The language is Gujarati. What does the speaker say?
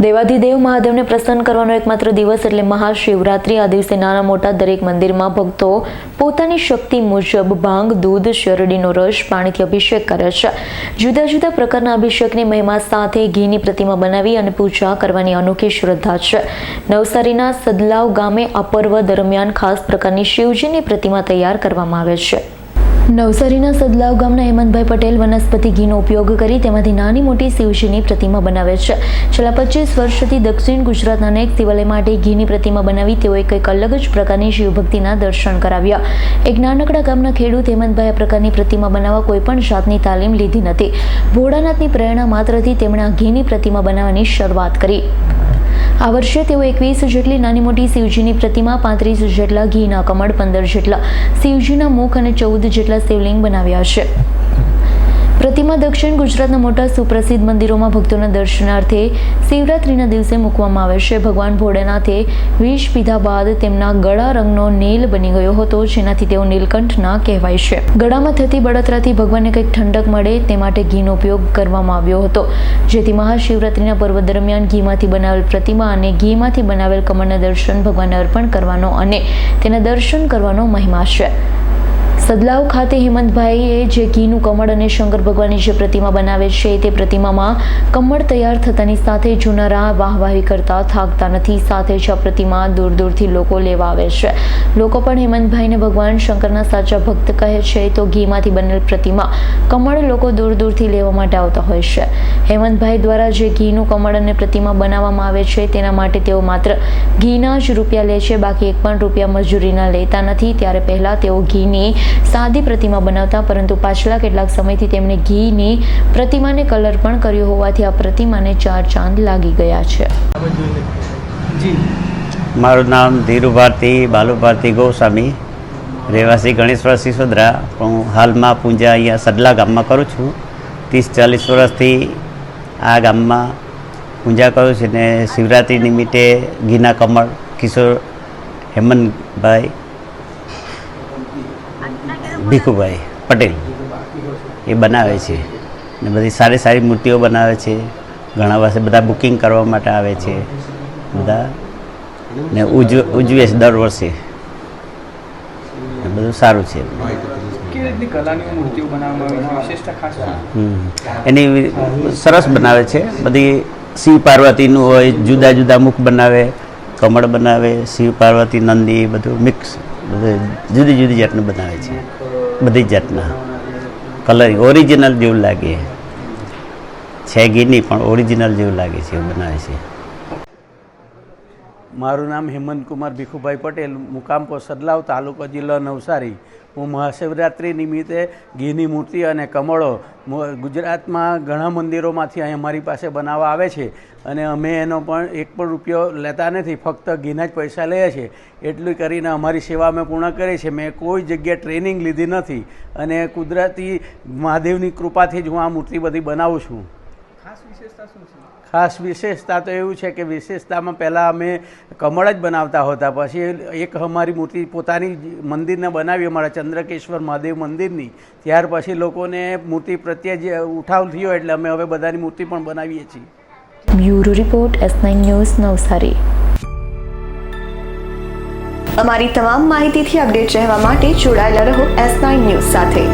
દેવાધિદેવ મહાદેવને પ્રસન્ન કરવાનો એકમાત્ર દિવસ એટલે મહાશિવરાત્રિ। આ દિવસે નાના મોટા દરેક મંદિરમાં ભક્તો પોતાની શક્તિ મુજબ ભાંગ, દૂધ, શેરડીનો રસ, પાણીથી અભિષેક કરે છે। જુદા જુદા પ્રકારના અભિષેકની મહિમા સાથે ઘીની પ્રતિમા બનાવી અને પૂજા કરવાની અનોખી શ્રદ્ધા છે। નવસારીના સદલાવ ગામે આ પર્વ દરમિયાન ખાસ પ્રકારની શિવજીની પ્રતિમા તૈયાર કરવામાં આવે છે। નવસારીના સદલાવ ગામના હેમંતભાઈ પટેલ વનસ્પતિ ઘીનો ઉપયોગ કરી તેમાંથી નાની મોટી શિવજીની પ્રતિમા બનાવે છે। છેલ્લા 25 વર્ષથી દક્ષિણ ગુજરાતના અનેક શિવાલય માટે ઘીની પ્રતિમા બનાવી તેઓએ કંઈક અલગ જ પ્રકારની શિવભક્તિના દર્શન કરાવ્યા। એક નાનકડા ગામના ખેડૂત હેમંતભાઈ આ પ્રકારની પ્રતિમા બનાવવા કોઈ પણ જાતની તાલીમ લીધી નથી। ભોળાનાથની પ્રેરણા માત્રથી તેમણે આ ઘીની પ્રતિમા બનાવવાની શરૂઆત કરી। આ વર્ષે તેઓ 21 જેટલી નાની મોટી શિવજીની પ્રતિમા, 35 જેટલા ઘીના કમળ, 15 જેટલા શિવજીના મુખ અને 14 જેટલા શિવલિંગ બનાવ્યા છે। પ્રતિમા દક્ષિણ ગુજરાતના મોટા સુપ્રસિદ્ધ મંદિરોમાં ભક્તોના દર્શનાર્થે શિવરાત્રિના દિવસે મૂકવામાં આવે છે। ભગવાન ભોળાનાથે વિષ પીધા બાદ તેમના ગળા રંગનો નીલ બની ગયો હતો, જેનાથી તેઓ નીલકંઠના કહેવાય છે। ગળામાં થતી બળતરાથી ભગવાનને કંઈક ઠંડક મળે તે માટે ઘીનો ઉપયોગ કરવામાં આવ્યો હતો, જેથી મહાશિવરાત્રિના પર્વ દરમિયાન ઘીમાંથી બનાવેલ પ્રતિમા અને ઘીમાંથી બનાવેલ કમળના દર્શન ભગવાનને અર્પણ કરવાનો અને તેના દર્શન કરવાનો મહિમા છે। સદલાવ ખાતે હેમંતભાઈએ જે ઘીનું કમળ અને શંકર ભગવાનની જે પ્રતિમા બનાવે છે તે પ્રતિમામાં કમળ તૈયાર થતાની સાથે જોનારા વાહવાહી કરતા થાકતા નથી। સાથે જ આ પ્રતિમા દૂર દૂરથી લોકો લેવા આવે છે। લોકો પણ હેમંતભાઈને ભગવાન શંકરના સાચા ભક્ત કહે છે, તો ઘીમાંથી બનેલ પ્રતિમા કમળ લોકો દૂર દૂરથી લેવા માટે આવતા હોય છે। હેમંતભાઈ દ્વારા જે ઘીનું કમળ અને પ્રતિમા બનાવવામાં આવે છે તેના માટે તેઓ માત્ર ઘીના જ રૂપિયા લે છે, બાકી એક પણ રૂપિયા મજૂરીના લેતા નથી। ત્યારે પહેલા તેઓ ઘીની સાદી પ્રતિમા બનાવતા, પરંતુ પાછલા કેટલાક સમયથી તેમણે ઘીની પ્રતિમાને કલર પણ કર્યો હોવાથી આ પ્રતિમાને 4 ચાંદ લાગી ગયા છે। મારું નામ ધીરુ ભારતી બાલુ ભારતી ગોસ્વામી, રહેવાસી ગણેશ્વર સિસોદરા, હું હાલમાં પૂજા અહીંયા સદલા ગામમાં કરું છું। 30-40 વર્ષથી આ ગામમાં પૂજા કરું છું ને શિવરાત્રિ નિમિત્તે ઘીના કમળ કિશોર હેમંતભાઈ ભીખુભાઈ પટેલ એ બનાવે છે ને બધી સારી સારી મૂર્તિઓ બનાવે છે। ઘણા વર્ષે બધા બુકિંગ કરવા માટે આવે છે બધા ને ઉજવે છે દર વર્ષે, બધું સારું છે। એની સરસ બનાવે છે, બધી શિવ પાર્વતીનું હોય, જુદા જુદા મુખ બનાવે, કમળ બનાવે, શિવ પાર્વતી નંદી બધું મિક્સ, બધું જુદી જુદી જાતનું બનાવે છે। બધી જાતના કલર ઓરિજિનલ જેવું લાગે છે, ઘીની પણ ઓરિજિનલ જેવું લાગે છે એવું બનાવે છે। મારું નામ હેમંત કુમાર ભીખુભાઈ પટેલ, મુકામ પોસ્ટ સદલાવ, તાલુકો જિલ્લો નવસારી। હું મહાશિવરાત્રિ નિમિત્તે ઘીની મૂર્તિ અને કમળો ગુજરાતમાં ઘણા મંદિરોમાંથી અહીં અમારી પાસે બનાવવા આવે છે અને અમે એનો પણ એક પણ રૂપિયો લેતા નથી, ફક્ત ઘીના જ પૈસા લઈએ છીએ। એટલું કરીને અમારી સેવા અમે પૂર્ણ કરીએ છીએ। મેં કોઈ જગ્યાએ ટ્રેનિંગ લીધી નથી અને કુદરતી મહાદેવની કૃપાથી જ હું આ મૂર્તિ બધી બનાવું છું। ખાસ વિશેષતા તો એવું છે કે વિશેષતામાં પહેલાં અમે કમળ જ બનાવતા હતા, પછી એક અમારી મૂર્તિ પોતાની મંદિરને બનાવી, અમારા ચંદ્રકેશ્વર મહાદેવ મંદિરની। ત્યાર પછી લોકોને મૂર્તિ પ્રત્યે જે ઉઠાવ થયો એટલે અમે હવે બધાની મૂર્તિ પણ બનાવીએ છીએ। Bureau report S9 news Navsari. અમારી તમામ માહિતીથી અપડેટ રહેવા માટે જોડાયેલા રહો S9 ન્યૂઝ સાથે।